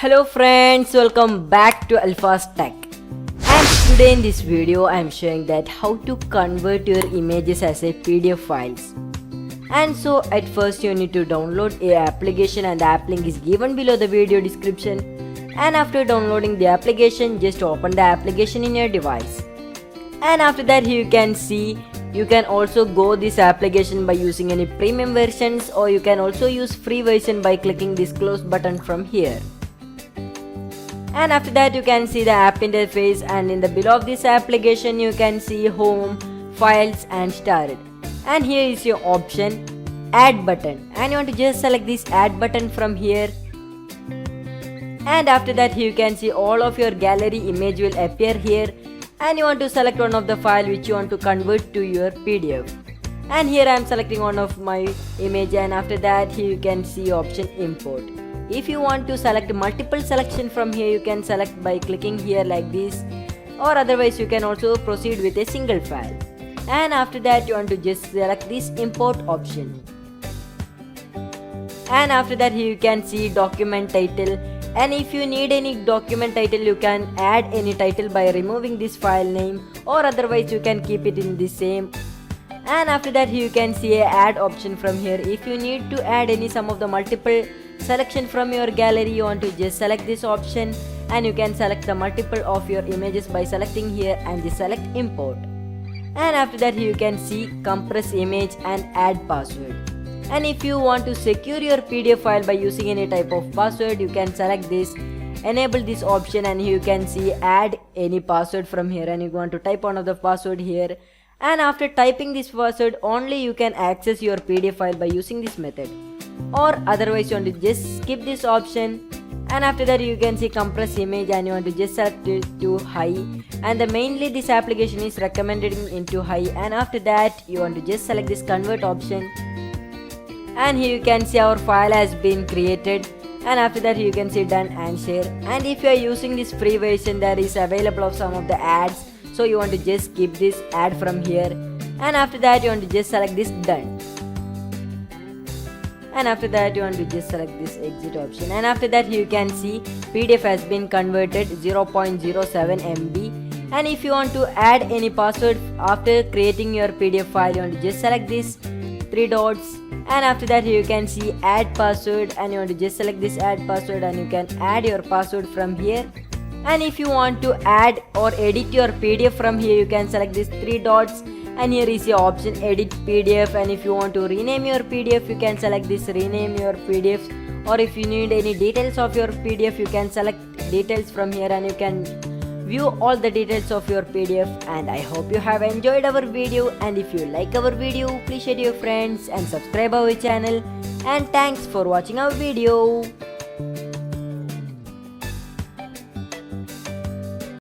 Hello friends, welcome back to Alfas Tech. And today in this video I am showing that how to convert your images as a PDF files. And so at first you need to download a application, and the app link is given below the video description. And after downloading the application, just open the application in your device. And after that you can see you can also go this application by using any premium versions, or you can also use free version by clicking this close button from here. And after that you can see the app interface, and in the below of this application you can see home, files and started. And here is your option add button, and you want to just select this add button from here. And after that you can see all of your gallery image will appear here, and you want to select one of the file which you want to convert to your PDF. And here I am selecting one of my image, and after that here you can see option import. If you want to select multiple selection from here, you can select by clicking here like this, or otherwise you can also proceed with a single file. And after that you want to just select this import option. And after that here you can see document title, and if you need any document title you can add any title by removing this file name, or otherwise you can keep it in the same. And after that you can see a add option from here. If you need to add any some of the multiple selection from your gallery, you want to just select this option, and you can select the multiple of your images by selecting here and just select import. And after that you can see compress image and add password. And if you want to secure your PDF file by using any type of password, you can select this, enable this option, and you can see add any password from here, and you want to type one of the password here. And after typing this password only you can access your PDF file by using this method, or otherwise you want to just skip this option. And after that you can see compress image, and you want to just select it to high, and mainly this application is recommended into high. And after that you want to just select this convert option, and here you can see our file has been created. And after that you can see done and share. And if you are using this free version, there is available of some of the ads, so you want to just skip this ad from here. And after that you want to just select this done. And after that you want to just select this exit option. And after that you can see PDF has been converted 0.07 MB. And if you want to add any password after creating your PDF file, you want to just select this three dots. And after that you can see add password, and you want to just select this add password, and you can add your password from here. And if you want to add or edit your PDF from here, you can select these three dots, and here is your option edit PDF. And if you want to rename your PDF, you can select this rename your PDF, or if you need any details of your PDF, you can select details from here, and you can view all the details of your PDF. And I hope you have enjoyed our video, and if you like our video, please share your friends and subscribe our channel. And thanks for watching our video.